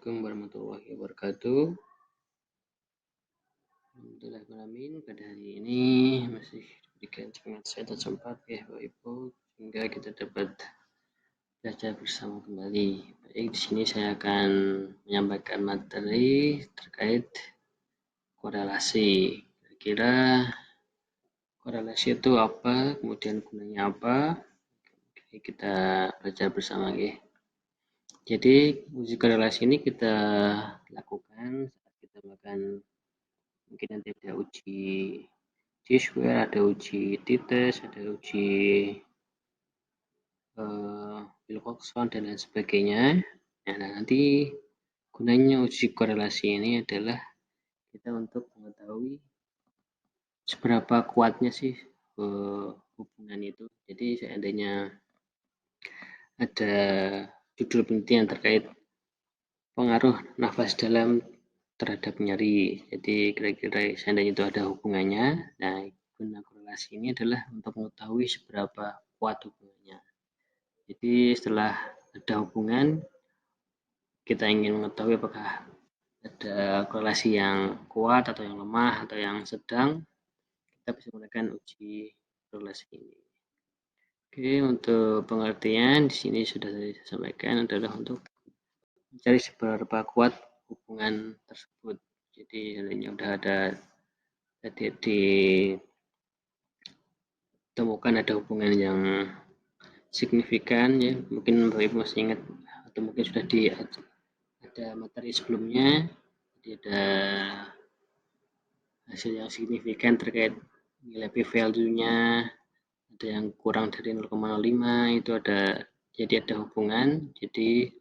Assalamualaikum warahmatullahi wabarakatuh. Alhamdulillahirrahmanirrahim. Pada hari ini masih diberikan semangat sehat dan sempat ya Bapak Ibu, sehingga kita dapat belajar bersama kembali. Baik, di sini saya akan menyampaikan materi terkait korelasi. Kira-kira korelasi itu apa, kemudian gunanya apa? Oke, kita belajar bersama ya. Jadi uji korelasi ini kita lakukan saat kita melakukan, mungkin nanti ada uji T-square, ada uji t-test, ada uji Wilcoxon dan lain sebagainya. Nah, nanti gunanya uji korelasi ini adalah kita untuk mengetahui seberapa kuatnya sih hubungan itu. Jadi seandainya ada judul penelitian terkait pengaruh nafas dalam terhadap nyeri. Jadi kira-kira seandainya itu ada hubungannya. Nah, guna korelasi ini adalah untuk mengetahui seberapa kuat hubungannya. Jadi setelah ada hubungan, kita ingin mengetahui apakah ada korelasi yang kuat atau yang lemah atau yang sedang, kita bisa menggunakan uji korelasi ini. Oke, untuk pengertian di sini sudah saya sampaikan adalah untuk mencari seberapa kuat hubungan tersebut. Jadi seandainya sudah ada ditemukan ada hubungan yang signifikan ya, mungkin Bapak Ibu masih ingat atau mungkin sudah ada materi sebelumnya, jadi ada hasil yang signifikan terkait nilai p-value-nya, ada yang kurang dari 0,05 itu ada, jadi ada hubungan. Jadi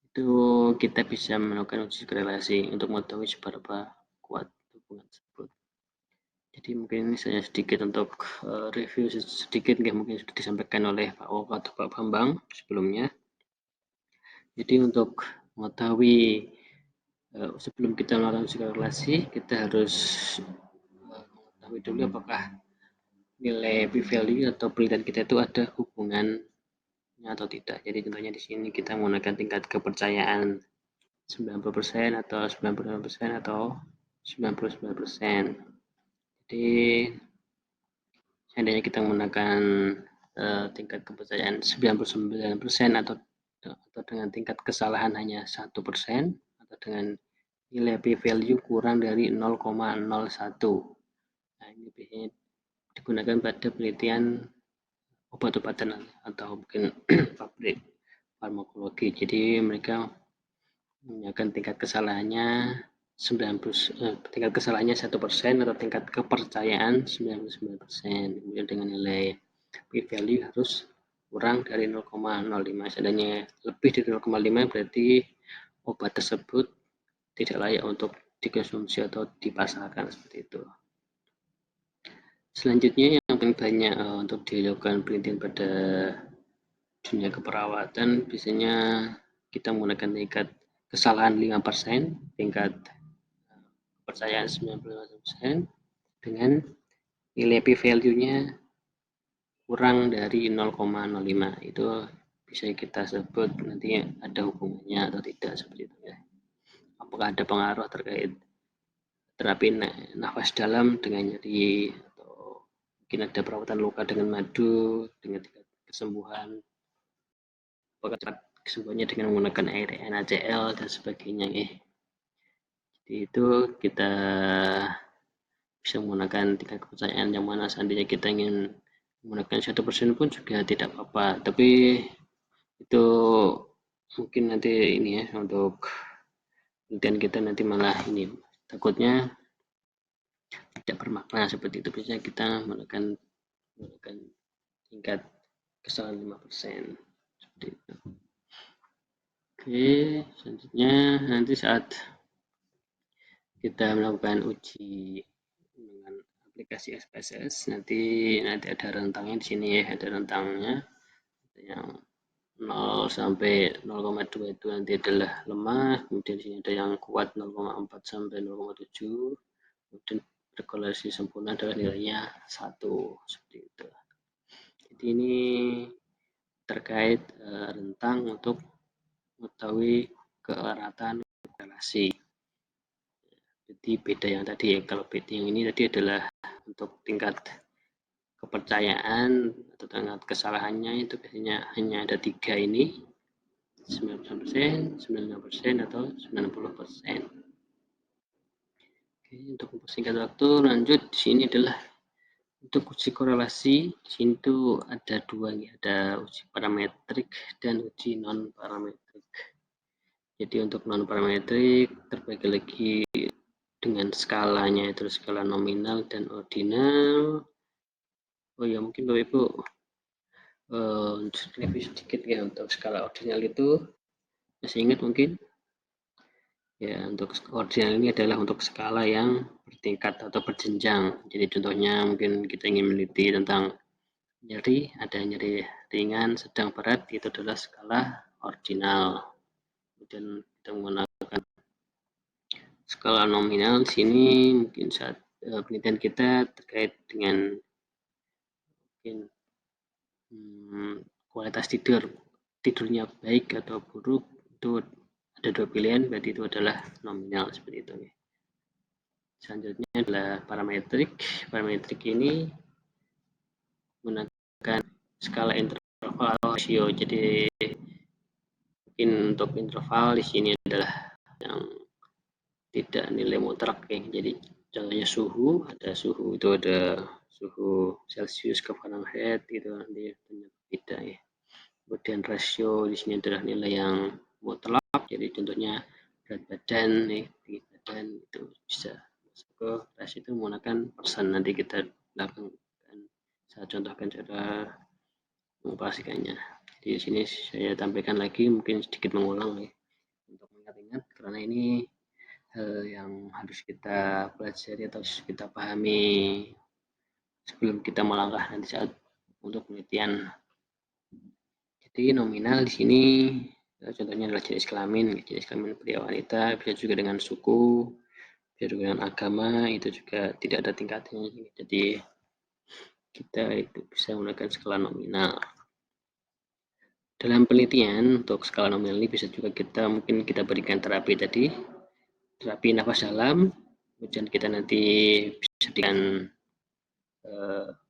itu kita bisa melakukan uji korelasi untuk mengetahui seberapa kuat hubungan tersebut. Jadi mungkin ini saya sedikit untuk review sedikit, mungkin sudah disampaikan oleh Pak Woko atau Pak Bambang sebelumnya. Jadi untuk mengetahui sebelum kita melakukan uji korelasi, kita harus mengetahui dulu apakah nilai p-value atau penelitian kita itu ada hubungannya atau tidak. Jadi contohnya di sini kita menggunakan tingkat kepercayaan 90% atau 95% atau 99%. Jadi seandainya kita menggunakan tingkat kepercayaan 99% atau dengan tingkat kesalahan hanya 1% atau dengan nilai p-value kurang dari 0,01. Nah, ini biasanya digunakan pada penelitian obat-obatan atau mungkin pabrik farmakologi. Jadi mereka menggunakan tingkat kesalahannya 1% atau tingkat kepercayaan 99%. Kemudian dengan nilai p-value harus kurang dari 0,05. Seandainya lebih dari 0,5 berarti obat tersebut tidak layak untuk dikonsumsi atau dipasarkan, seperti itu. Selanjutnya yang paling banyak untuk dilakukan penelitian pada dunia keperawatan, biasanya kita menggunakan tingkat kesalahan 5%, tingkat kepercayaan 95% dengan nilai p-value-nya kurang dari 0,05. Itu bisa kita sebut nanti ada hubungannya atau tidak, seperti itu ya. Apakah ada pengaruh terkait terapi nafas dalam dengan nyeri, atau mungkin ada perawatan luka dengan madu dengan tingkat kesembuhan, apakah kesembuhannya dengan menggunakan air NaCl dan sebagainya ya. Jadi itu kita bisa menggunakan tingkat kepercayaan yang mana seandainya kita ingin menggunakan 1% pun juga tidak apa-apa, tapi itu mungkin nanti ini ya, untuk penelitian kita nanti malah ini takutnya tidak bermakna seperti itu. Biasanya kita menggunakan tingkat kesalahan 5% seperti itu. Oke, selanjutnya nanti saat kita melakukan uji dengan aplikasi SPSS, nanti ada rentangnya di sini ya, ada rentangnya yang 0 sampai 0,2 itu nanti adalah lemah, kemudian di sini ada yang kuat 0,4 sampai 0,7, kemudian berkorelasi sempurna adalah nilainya 1, seperti itu. Jadi ini terkait rentang untuk mengetahui keeratan korelasi. Jadi beda yang tadi ya, kalau beda yang ini tadi adalah untuk tingkat kepercayaan atau tingkat kesalahannya itu biasanya hanya ada 3 ini, 90%, 95% atau 90%. Oke, untuk mempersingkat waktu lanjut di sini adalah untuk uji korelasi. Di sini tuh ada 2 nih, ada uji parametrik dan uji non parametrik. Jadi untuk non parametrik terbagi lagi dengan skalanya itu skala nominal dan ordinal. Oh ya, mungkin Bapak Ibu review sedikit ya untuk skala ordinal itu masih ingat mungkin ya. Untuk ordinal ini adalah untuk skala yang bertingkat atau berjenjang. Jadi contohnya mungkin kita ingin meneliti tentang nyeri, ada nyeri ringan, sedang, berat, itu adalah skala ordinal. Kemudian kita menggunakan skala nominal di sini mungkin saat penelitian kita terkait dengan mungkin kualitas tidurnya baik atau buruk, itu ada 2 pilihan, berarti itu adalah nominal seperti itu ya. Selanjutnya adalah parametrik. Parametrik ini menggunakan skala interval atau rasio. Jadi mungkin untuk interval di sini adalah yang tidak nilai mutlak ya. Jadi contohnya suhu, ada suhu itu ada suhu Celcius ke Fahrenheit itu nanti beda ya. Kemudian rasio di sini adalah nilai yang mutlak. Jadi contohnya berat badan nih, tinggi badan itu bisa masuk ke rasio itu menggunakan persen. Nanti kita lakukan, saya contohkan cara mengoperasikannya. Jadi di sini saya tampilkan lagi, mungkin sedikit mengulang ya, untuk mengingat-ingat karena ini yang harus kita pelajari atau kita pahami sebelum kita melangkah nanti saat untuk penelitian. Jadi nominal di sini contohnya adalah jenis kelamin pria wanita, bisa juga dengan suku, bisa juga dengan agama, itu juga tidak ada tingkatnya. Jadi kita itu bisa menggunakan skala nominal. Dalam penelitian untuk skala nominal ini bisa juga mungkin kita berikan terapi tadi, terapi nafas dalam, kemudian kita nanti bisa dengan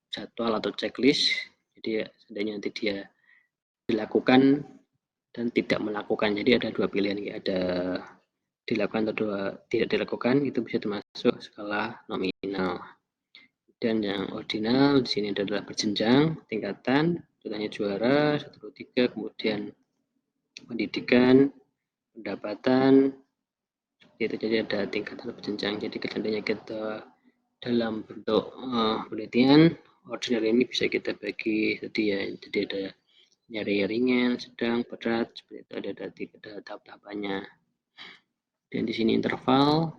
jadwal atau checklist. Jadi seandainya nanti dia dilakukan dan tidak melakukan, jadi ada 2 pilihan ya, ada dilakukan atau tidak dilakukan, itu bisa termasuk skala nominal. Dan yang ordinal di sini adalah berjenjang tingkatan, contohnya juara 1, 2, 3, kemudian pendidikan, pendapatan, itu jadi ada tingkatan berjenjang. Jadi seandainya kita dalam bentuk penelitian ordinal ini bisa kita bagi tadi ya, jadi ada nyeri ringan, sedang, berat, seperti itu, ada tahap-tahapannya. Dan di sini interval,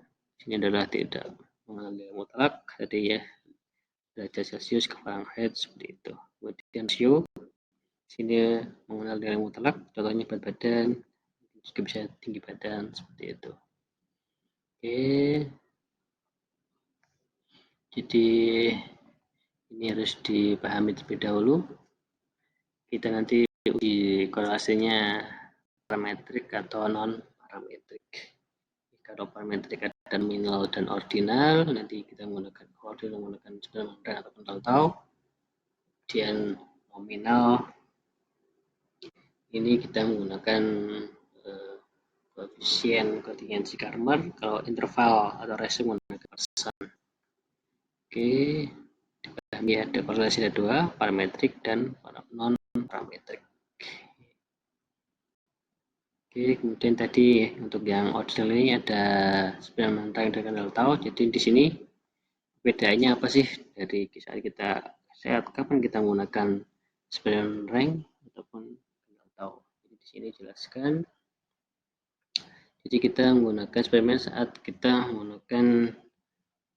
ini adalah tidak mengenal mutlak tadi ya, derajat Celcius ke Fahrenheit seperti itu. Kemudian rasio, sini mengenal nilai mutlak, contohnya berat badan, juga bisa tinggi badan seperti itu. Oke, jadi ini harus dipahami terlebih dahulu. Kita nanti uji korelasinya parametrik atau non parametrik. Kalau parametrik ada nominal dan ordinal, nanti kita menggunakan ordinal menggunakan dan atau tahu. Kemudian nominal ini kita menggunakan koefisien kontingensi Karmer, kalau interval atau rasio menggunakan persen. Oke, dipahami ada korelasi ada 2, parametrik dan non parametrik. Oke, kemudian tadi untuk yang ordinal ini ada 9 rank dengan tahu. Jadi di sini bedanya apa sih dari kisah kita saat kapan kita menggunakan 9 rank ataupun tahu. Jadi di sini jelaskan. Jadi kita menggunakan eksperimen saat kita menggunakan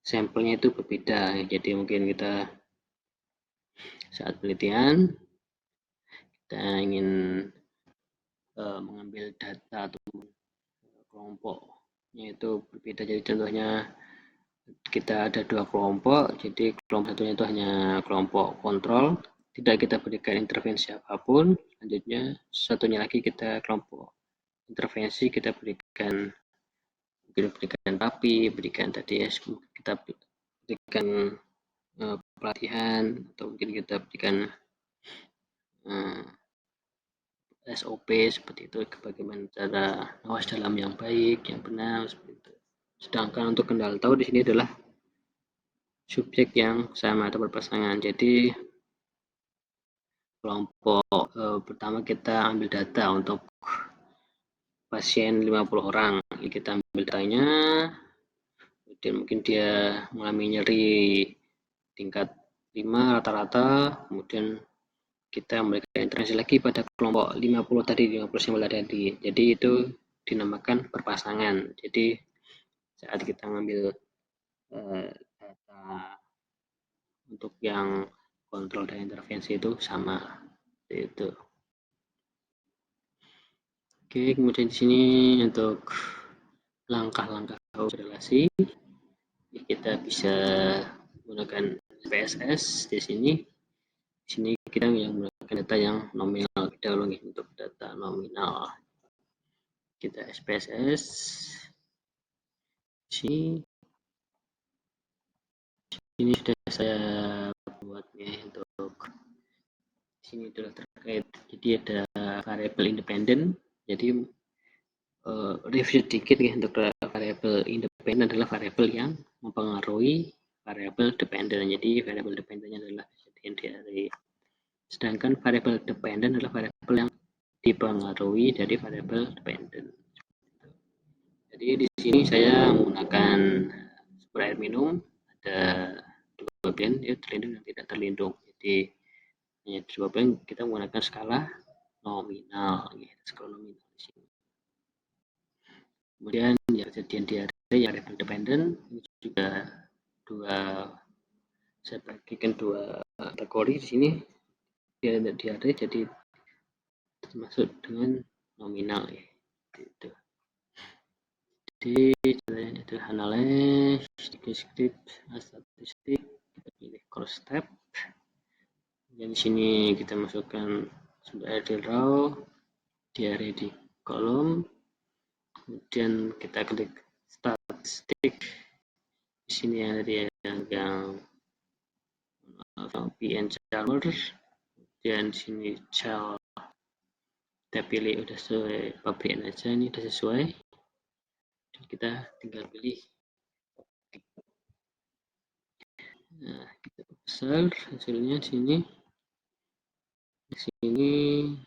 sampelnya itu berbeda. Jadi mungkin kita saat penelitian kita ingin mengambil data atau kelompoknya itu berbeda. Jadi contohnya kita ada 2 kelompok, jadi kelompok satunya itu hanya kelompok kontrol, tidak kita berikan intervensi apapun. Selanjutnya satunya lagi kita kelompok intervensi kita berikan, mungkin berikan terapi, berikan tadi ya, kita berikan pelatihan, atau mungkin kita berikan SOP seperti itu, bagaimana cara awas dalam yang baik, yang benar seperti itu. Sedangkan untuk kendala tahu di sini adalah subjek yang sama atau berpasangan. Jadi kelompok pertama kita ambil data untuk pasien 50 orang. Ini kita ambil datanya, kemudian mungkin dia mengalami nyeri tingkat 5 rata-rata, kemudian kita memberikan intervensi lagi pada kelompok 50 tadi, 50 sampel tadi. Jadi itu dinamakan berpasangan. Jadi saat kita mengambil data untuk yang kontrol dan intervensi itu sama, itu. Oke, kemudian di sini untuk langkah-langkah korelasi kita bisa menggunakan PSS di sini. Di sini kita yang menggunakan data yang nominal dahulu untuk data nominal. Kita SPSS. Ini sudah saya buat ya untuk sini adalah terkait. Jadi ada variabel independen. Jadi review sedikit ya untuk variabel independen adalah variabel yang mempengaruhi variabel dependen. Jadi variabel dependennya adalah kejadian dari. Sedangkan variabel dependen adalah variabel yang dipengaruhi dari variabel dependen. Jadi di sini saya menggunakan sumber air minum, ada dua band ya, terlindung dan tidak terlindung. Jadi hanya dua band kita menggunakan skala nominal, ya, skala nominal di sini. Kemudian ya kejadian diare yang variabel dependen ini juga saya bagikan dua kategori di sini. Diare jadi termasuk dengan nominal ya. Gitu. Jadi itu analis, deskriptif, statistik, kita pilih cross tab. Dan di sini kita masukkan sumber air di raw, diare di kolom, kemudian kita klik statistik. Di sini ada yang PN Chalmer, dan di sini Chal kita pilih udah sesuai pabrikan aja, ini udah sesuai. Dan kita tinggal pilih. Nah, kita besar hasilnya di sini. Di sini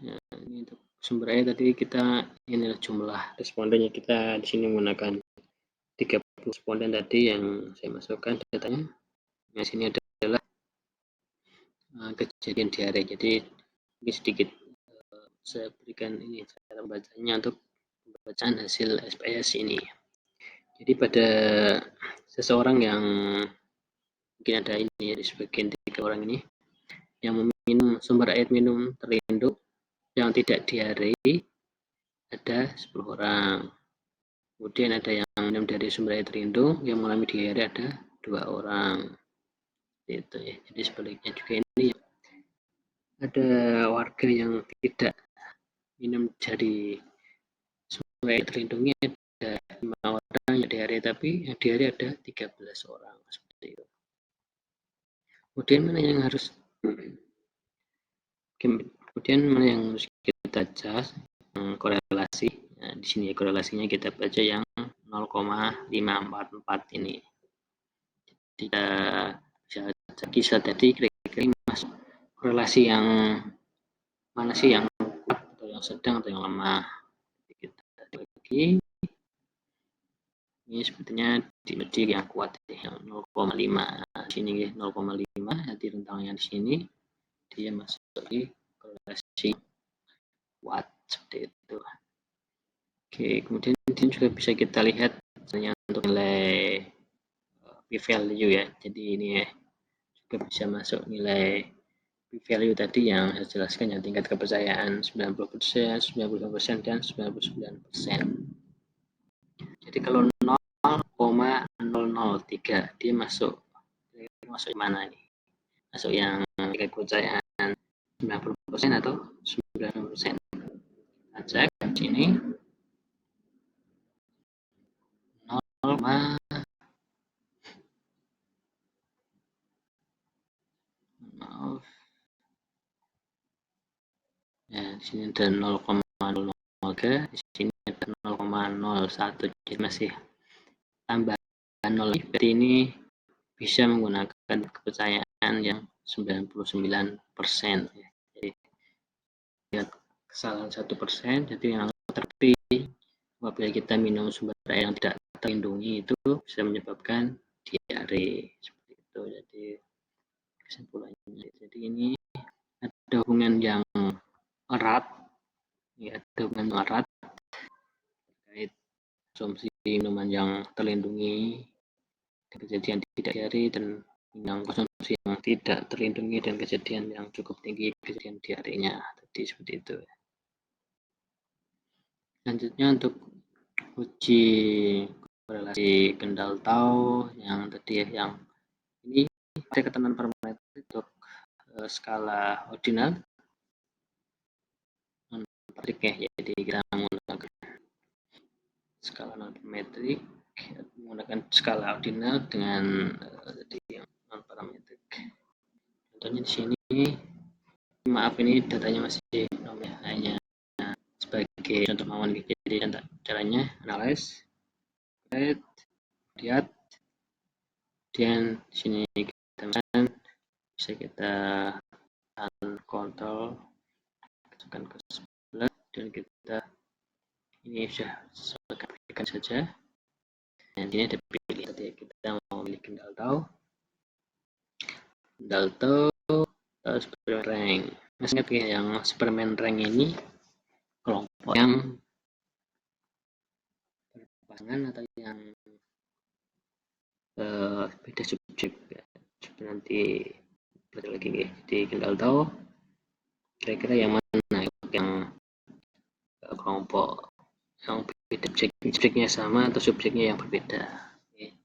ya, ini untuk sumber air tadi kita inilah jumlah respondennya, kita di sini menggunakan 30 responden tadi yang saya masukkan datanya. Nah, sini adalah kejadian diare. Jadi ini sedikit saya berikan ini cara membacanya untuk pembacaan hasil SPS ini. Jadi pada seseorang yang mungkin ada ini ya, di sebagian 3 orang ini yang meminum sumber air minum terlindung yang tidak diare ada 10 orang. Kemudian ada yang minum dari sumber air terlindung yang mengalami diare ada 2 orang. Itu ya. Jadi sebaliknya juga ini ada warga yang tidak minum dari sumber air terlindungnya ada 5 orang yang diare, tapi yang diare ada 13 orang seperti itu. Kemudian mana yang harus kita cas korelasi. Nah, di sini korelasinya kita baca yang 0,544 ini. Kita bisa kisah tadi kira-kira masuk korelasi yang mana sih, yang kuat atau yang sedang atau yang lemah. Kita lagi ini sepertinya di yang kuat yang 0,5. Di sini 0,5 nanti rentangnya di sini dia masuk di korelasi kuat seperti itu. Oke, kemudian juga bisa kita lihat misalnya untuk nilai p-value ya. Jadi ini ya juga bisa masuk nilai p-value tadi yang saya jelaskan, yang tingkat kepercayaan 90%, 95%, dan 99%. Jadi kalau 0,003 dia masuk mana ini? Masuk yang tingkat kepercayaan 90% atau 90%. Kita cek di sini. maaf ya, di sini ada 0,003, di sini ada 0,01, jadi masih tambahan 0, berarti ini bisa menggunakan kepercayaan yang 99%, ya. Jadi lihat kesalahan 1%, jadi yang terpilih apabila kita minum sumber air yang tidak terlindungi itu bisa menyebabkan diare, seperti itu. Jadi kesimpulannya, jadi ini ada hubungan yang erat, ya, ada hubungan erat terkait konsumsi minuman yang terlindungi dan kejadian tidak diare, dan yang konsumsi yang tidak terlindungi dan kejadian yang cukup tinggi kejadian diarenya tadi, seperti itu. Selanjutnya untuk uji korelasi Kendall Tau yang tadi, yang ini ada keterangan parametrik untuk skala ordinal non-parametrik, ya, jadi kita menggunakan skala non-parametrik, menggunakan skala ordinal dengan yang non-parametrik. Contohnya di sini, maaf ini datanya masih hanya sebagai contoh mawon. Jadi caranya analyze, create, lihat, dan sini kita bisa kita kontrol, masukkan ke sebelah, dan kita ini sudah sesuaikan saja. Dan ini ada pilih, tadi kita mau pilih Kendall Tau Superman Rank. Masih ingat ya, yang Superman Rank ini kelompok yang berpasangan atau yang beda subjek, ya. Nanti lagi di Kendall Tau kira-kira yang mana yang kelompok yang beda subjeknya sama atau subjeknya yang berbeda. Oke.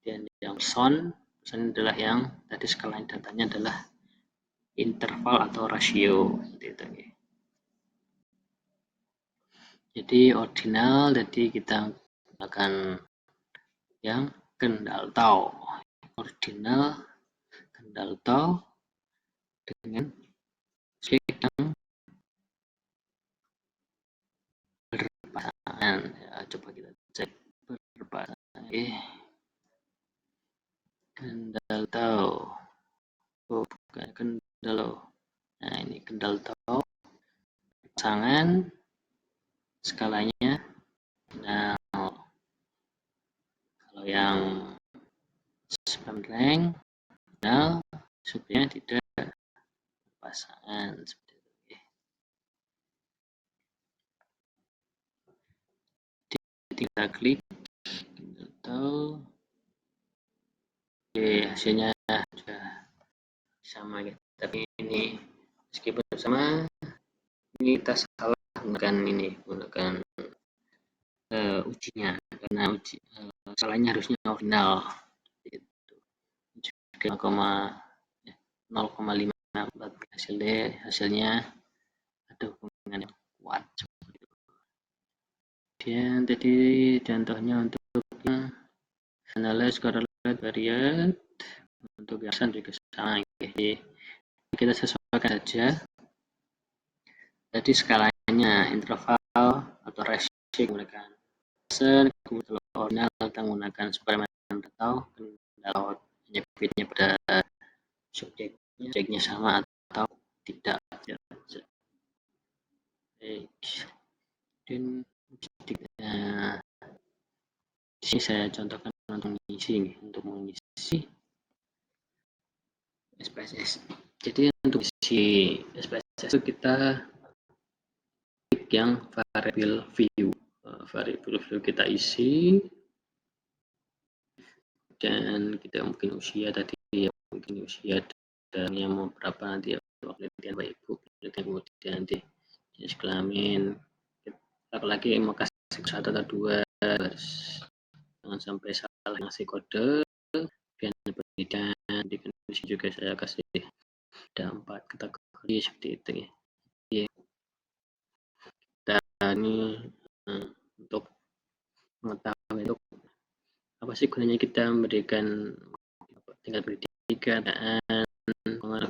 Dan yang son adalah yang tadi skala datanya adalah interval atau rasio, gitu. Jadi ordinal, jadi kita gunakan yang Kendall Tau, ordinal Kendall Tau dengan subjek yang berpasangan, ya, coba kita cek berpasangan. Kendall Tau, oh bukan Kendall, nah ini Kendall Tau pasangan, skalanya nah kalau yang Superman Rank subjeknya tidak berpasangan, seperti itu. Kita klik atau hasilnya sudah sama, gitu. Tapi ini meskipun sama, ini kita salah menggunakan ujinya, karena salahnya harusnya ordinal, gitu. 0,54 hasilnya ada hubungan yang kuat. Dan tadi contohnya untuk analyze correlate variate, untuk yang juga sama, jadi kita sesuaikan saja. Tadi skalanya interval atau ratio menggunakan kemudian ordinal kita menggunakan Superman atau menyebutnya pada subjeknya sama atau tidak. Dan di sini saya contohkan untuk mengisi SPSS. Jadi untuk isi SPSS itu kita klik yang variable view. Variable view kita isi, dan kita mungkin usia tadi, ya, mungkin usia dan yang mau berapa nanti, ya, penelitian Bapak Ibu, kemudian nanti jenis kelamin, apalagi mau kasih 1 atau 2, jangan sampai salah ngasih kode. Dan penelitian di Indonesia juga saya kasih ada 4 kategori seperti itu, ya. Dan ini untuk mengetahui, untuk apa sih gunanya kita memberikan tingkat pendidikan, agama,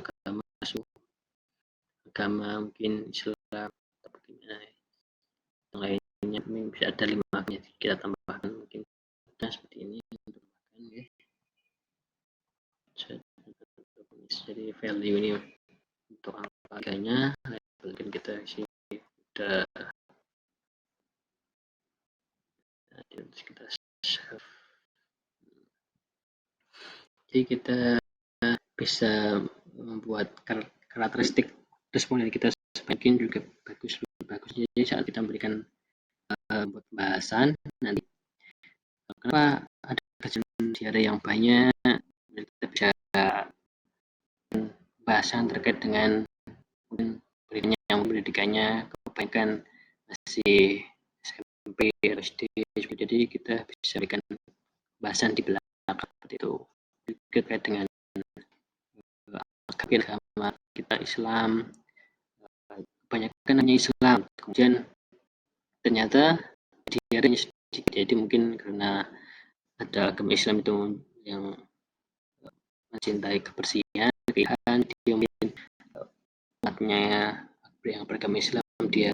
agama mungkin Islam atau bagaimana yang lainnya, ini bisa ada 5 kita tambahkan mungkin seperti ini untuk makan ya. Jadi value ini untuk harganya mungkin kita isi udah kita save. Jadi kita bisa membuat karakteristik responden kita semakin juga bagus, lebih bagus. Jadi saat kita memberikan pembahasan nanti kenapa ada kajian diare yang banyak, kita bisa bahasan terkait dengan pendidikannya kebanyakan masih SMP atau SD, jadi kita bisa berikan bahasan di belakang seperti itu terkait dengan agama kita Islam, kebanyakan hanya Islam, kemudian ternyata diare sedikit, jadi mungkin karena ada agama Islam itu yang mencintai kebersihan, pilihan, dia mungkin umatnya yang beragama Islam dia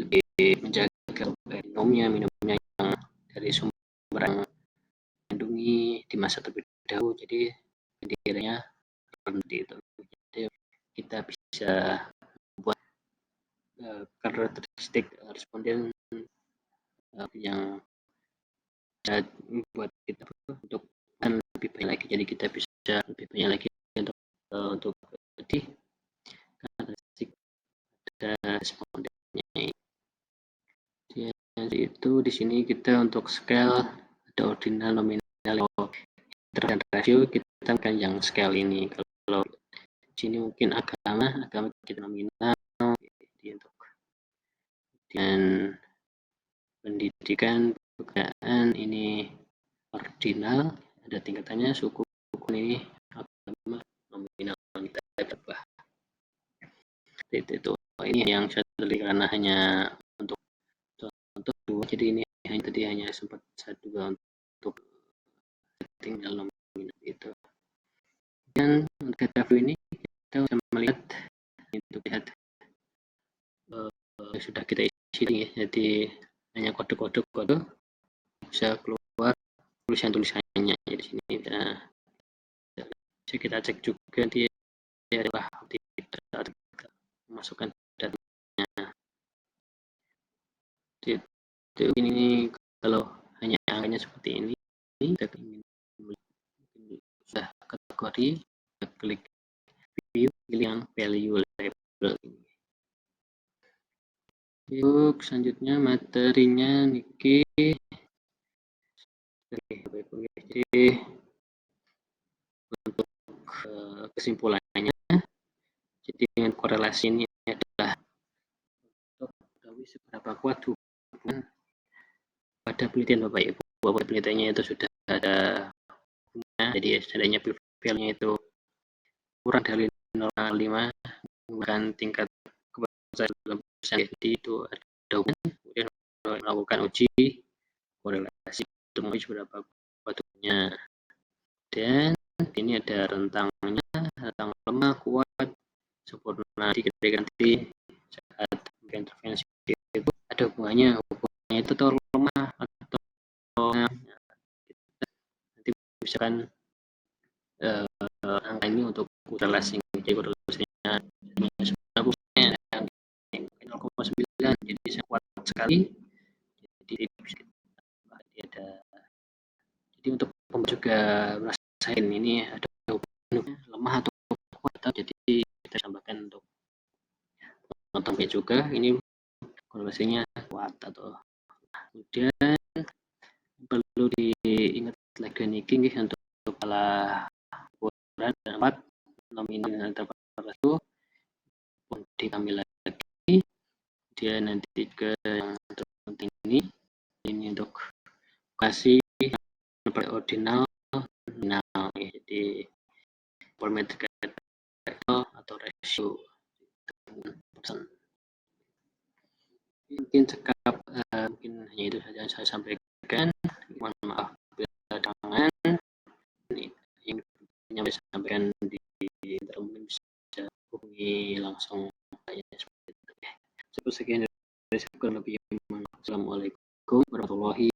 lebih menjaga minumnya yang dari sumber yang melindungi di masa terlebih dahulu, jadi diarenya seperti itu. Jadi kita bisa membuat karakteristik responden yang bisa membuat kita untuk lebih banyak lagi, jadi kita bisa lebih banyak lagi untuk jadi karakteristik respondennya. Jadi itu di sini kita untuk scale ada ordinal, nominal, dan ratio kita akan yang scale ini. Kalau di sini mungkin agama kita nominal, untuk dan pendidikan pekerjaan ini ordinal, ada tingkatannya, suku ini agama nominal kita berubah. Itu ini yang saya tulis karena hanya untuk dua, jadi ini hanya sempat satu untuk tinggal nominal itu. Dan untuk grafik ini kita bisa melihat untuk lihat sudah kita isi ya, jadi hanya kode bisa keluar tulisannya di sini. Bisa kita cek juga dia adalah tidak masukkan datanya. Jadi ini kalau hanya angkanya seperti ini, kita ingin sudah kategori, klik view, pilih yang value label ini. Yuk selanjutnya materinya Niki. Jadi untuk kesimpulannya, jadi dengan korelasi ini adalah untuk mengetahui seberapa kuat hubungan pada penelitian Bapak Ibu, bahwa penelitiannya itu sudah ada hubungannya, jadi setidaknya p-value-nya itu kurang dari 0,5, bahkan tingkat kepercayaan dalam persen itu ada hubungan. Kemudian melakukan uji korelasi untuk menguji seberapa kuat hubungannya. Dan ini ada rentangnya, rentang lemah, kuat, sempurna, ganti saat intervensi itu ada hubungannya itu atau lemah atau nanti misalkan angka ini untuk korelasi, jadi korelasinya 0,9, jadi sangat kuat sekali. Jadi ada, jadi untuk juga merasakan ini ada hubungan lemah atau kuat, jadi kita tambahkan untuk mengetahui juga ini korelasinya kuat atau. Kemudian perlu diingat lagi nih untuk kepala ukuran dan nominal tertentu pun diambil lagi. Dia nanti ke yang terpenting ini untuk kasih ordinal nominal, jadi parameter atau ratio persen. Mungkin cekap, mungkin hanya itu saja yang saya sampaikan. Mohon maaf yang bisa sampaikan di mungkin bisa hubungi langsung saya seperti itu. Cukup sekian dari saya, kurang lebihnya mohon maaf. Assalamualaikum warahmatullahi